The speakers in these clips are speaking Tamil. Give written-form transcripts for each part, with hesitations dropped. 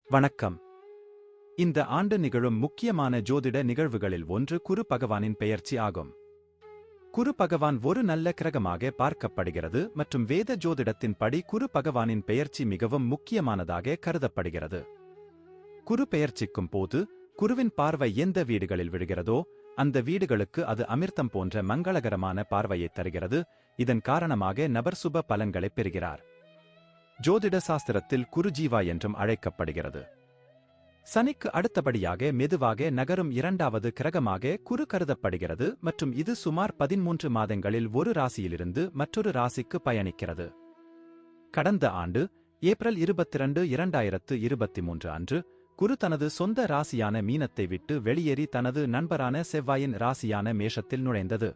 வணக்கம். இந்த ஆண்டு நிகழும் முக்கியமான ஜோதிட நிகழ்வுகளில் ஒன்று குரு பகவானின் பெயர்ச்சி ஆகும். குரு பகவான் ஒரு நல்ல கிரகமாக பார்க்கப்படுகிறது மற்றும் வேத ஜோதிடத்தின் படி குரு பகவானின் பெயர்ச்சி மிகவும் முக்கியமானதாக கருதப்படுகிறது. குரு பெயர்ச்சிக்கும் போது குருவின் பார்வை எந்த வீடுகளில் விழுகிறதோ அந்த வீடுகளுக்கு அது அமிர்தம் போன்ற மங்களகரமான பார்வையை தருகிறது. இதன் காரணமாக நபர் சுப பலன்களைப் பெறுகிறார். ஜோதிட சாஸ்திரத்தில் குரு ஜீவா என்றும் அழைக்கப்படுகிறது. சனிக்கு அடுத்தபடியாக மெதுவாக நகரும் இரண்டாவது கிரகமாக குரு கருதப்படுகிறது மற்றும் இது சுமார் 13 மாதங்களில் ஒரு ராசியிலிருந்து மற்றொரு ராசிக்கு பயணிக்கிறது. கடந்த ஆண்டு ஏப்ரல் 22, 2023 அன்று குரு தனது சொந்த ராசியான மீனத்தை விட்டு வெளியேறி தனது நண்பரான செவ்வாயின் ராசியான மேஷத்தில் நுழைந்தது.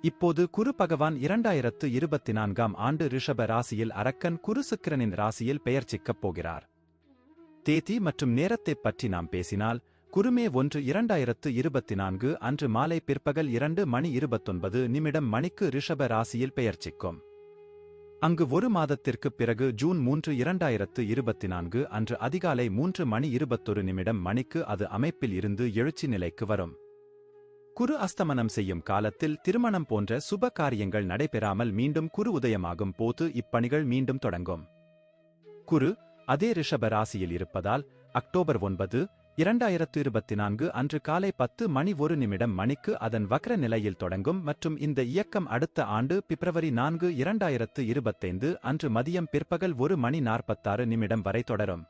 இப்போது குரு பகவான் 2024ஆம் ஆண்டு ரிஷப ராசியில் அரக்கன் குரு சுக்கிரனின் ராசியில் பெயர்ச்சிக்கப் போகிறார். தேதி மற்றும் நேரத்தைப் பற்றி நாம் பேசினால் குரு மே 1, 2024 அன்று மாலை பிற்பகல் 2:29 மணிக்கு ரிஷப ராசியில் பெயர்ச்சிக்கும். அங்கு ஒரு மாதத்திற்குப் பிறகு ஜூன் 3, 2024 அன்று அதிகாலை 3:21 மணிக்கு அது அமைப்பில் இருந்து எழுச்சி நிலைக்கு வரும். குரு அஸ்தமனம் செய்யும் காலத்தில் திருமணம் போன்ற சுப காரியங்கள் நடைபெறாமல் மீண்டும் குரு உதயமாகும் போது இப்பணிகள் மீண்டும் தொடங்கும். குரு அதே ரிஷப ராசியில் இருப்பதால் அக்டோபர் 9, 2024 அன்று காலை 10:01 மணிக்கு அதன் வக்ர நிலையில் தொடங்கும் மற்றும் இந்த இயக்கம் அடுத்த ஆண்டு பிப்ரவரி 4, 2025 அன்று மதியம் பிற்பகல் 1:46 வரை தொடரும்.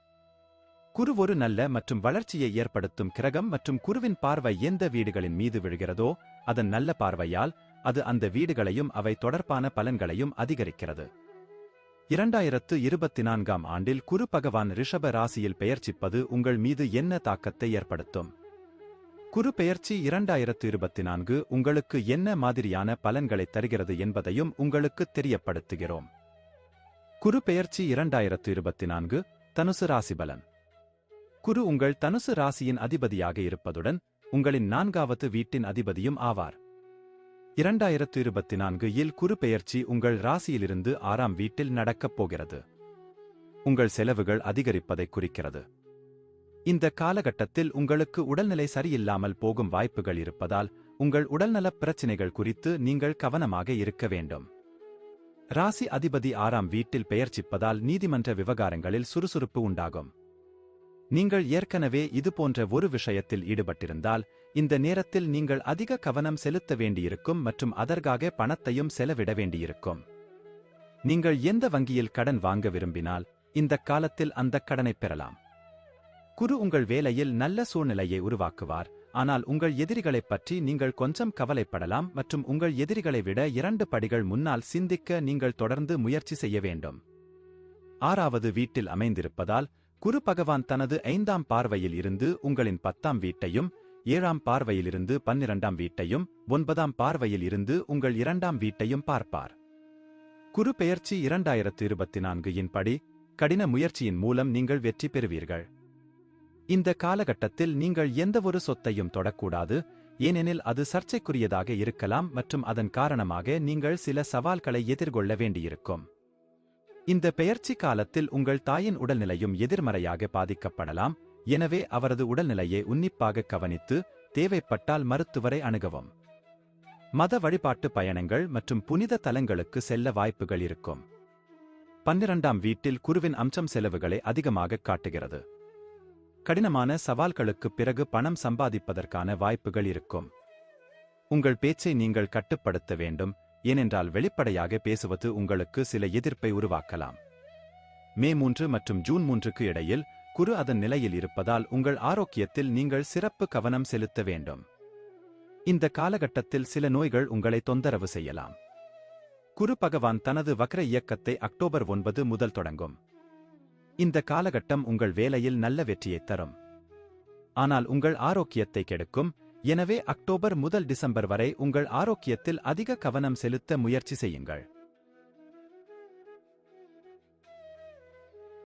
குரு ஒரு நல்ல மற்றும் வளர்ச்சியை ஏற்படுத்தும் கிரகம் மற்றும் குருவின் பார்வை எந்த வீடுகளின் மீது விழுகிறதோ அதன் நல்ல பார்வையால் அது அந்த வீடுகளையும் அவை தொடர்பான பலன்களையும் அதிகரிக்கிறது. 2024ஆம் ஆண்டில் குரு பகவான் ரிஷப ராசியில் பெயர்ச்சிப்பது உங்கள் மீது என்ன தாக்கத்தை ஏற்படுத்தும்? குரு பெயர்ச்சி 2024 உங்களுக்கு என்ன மாதிரியான பலன்களை தருகிறது என்பதையும் உங்களுக்கு தெரியப்படுத்துகிறோம். குரு பெயர்ச்சி 2024 தனுசு ராசி பலன். குரு உங்கள் தனுசு ராசியின் அதிபதியாக இருப்பதுடன் உங்களின் 4வது வீட்டின் அதிபதியும் ஆவார். 2024இல் குரு பெயர்ச்சி உங்கள் ராசியிலிருந்து 6ஆம் வீட்டில் நடக்கப் போகிறது. உங்கள் செலவுகள் அதிகரிப்பதை குறிக்கிறது. இந்த காலகட்டத்தில் உங்களுக்கு உடல்நிலை சரியில்லாமல் போகும் வாய்ப்புகள் இருப்பதால் உங்கள் உடல்நலப் பிரச்சினைகள் குறித்து நீங்கள் கவனமாக இருக்க வேண்டும். ராசி அதிபதி 6ஆம் வீட்டில் பெயர்ச்சிப்பதால் நீதிமன்ற விவகாரங்களில் சுறுசுறுப்பு உண்டாகும். நீங்கள் ஏற்கனவே இதுபோன்ற ஒரு விஷயத்தில் ஈடுபட்டிருந்தால் இந்த நேரத்தில் நீங்கள் அதிக கவனம் செலுத்த வேண்டியிருக்கும் மற்றும் அதற்காக பணத்தையும் செலவிட வேண்டியிருக்கும். நீங்கள் எந்த வங்கியில் கடன் வாங்க விரும்பினால் இந்த காலத்தில் அந்த கடனை பெறலாம். குரு உங்கள் வேலையில் நல்ல சூழ்நிலையை உருவாக்குவார், ஆனால் உங்கள் எதிரிகளைப் பற்றி நீங்கள் கொஞ்சம் கவலைப்படலாம் மற்றும் உங்கள் எதிரிகளை விட 2 படிகள் முன்னால் சிந்திக்க நீங்கள் தொடர்ந்து முயற்சி செய்ய வேண்டும். 6வது வீட்டில் அமைந்திருப்பதால் குரு பகவான் தனது 5ஆம் பார்வையில் இருந்து உங்களின் 10ஆம் வீட்டையும் 7ஆம் பார்வையிலிருந்து 12ஆம் வீட்டையும் 9ஆம் பார்வையில் இருந்து உங்கள் 2ஆம் வீட்டையும் பார்ப்பார். குரு பெயர்ச்சி 2024இன் படி கடின முயற்சியின் மூலம் நீங்கள் வெற்றி பெறுவீர்கள். இந்த காலகட்டத்தில் நீங்கள் எந்தவொரு சொத்தையும் தொடக்கூடாது, ஏனெனில் அது சர்ச்சைக்குரியதாக இருக்கலாம் மற்றும் அதன் காரணமாக நீங்கள் சில சவால்களை எதிர்கொள்ள வேண்டியிருக்கும். இந்த பெயர்ச்சி காலத்தில் உங்கள் தாயின் உடல்நிலையும் எதிர்மறையாக பாதிக்கப்படலாம், எனவே அவரது உடல்நிலையை உன்னிப்பாக கவனித்து தேவைப்பட்டால் மருத்துவரை அணுகவும். மத வழிபாட்டு பயணங்கள் மற்றும் புனித தலங்களுக்கு செல்ல வாய்ப்புகள் இருக்கும். 12ஆம் வீட்டில் குருவின் அம்சம் செலவுகளை அதிகமாக காட்டுகிறது. கடினமான சவால்களுக்குப் பிறகு பணம் சம்பாதிப்பதற்கான வாய்ப்புகள் இருக்கும். உங்கள் பேச்சை நீங்கள் கட்டுப்படுத்த வேண்டும், ஏனென்றால் வெளிப்படையாக பேசுவது உங்களுக்கு சில எதிர்ப்பை உருவாக்கலாம். மே 3 மற்றும் ஜூன் 3க்கு இடையில் குரு அதன் நிலையில் இருப்பதால் உங்கள் ஆரோக்கியத்தில் நீங்கள் சிறப்பு கவனம் செலுத்த வேண்டும். இந்த காலகட்டத்தில் சில நோய்கள் உங்களை தொந்தரவு செய்யலாம். குரு பகவான் தனது வக்ர இயக்கத்தை அக்டோபர் 9 முதல் தொடங்கும். இந்த காலகட்டம் உங்கள் வேலையில் நல்ல வெற்றியைத் தரும், ஆனால் உங்கள் ஆரோக்கியத்தை கெடுக்கும். எனவே அக்டோபர் முதல் டிசம்பர் வரை உங்கள் ஆரோக்கியத்தில் அதிக கவனம் செலுத்த முயற்சி செய்யுங்கள்.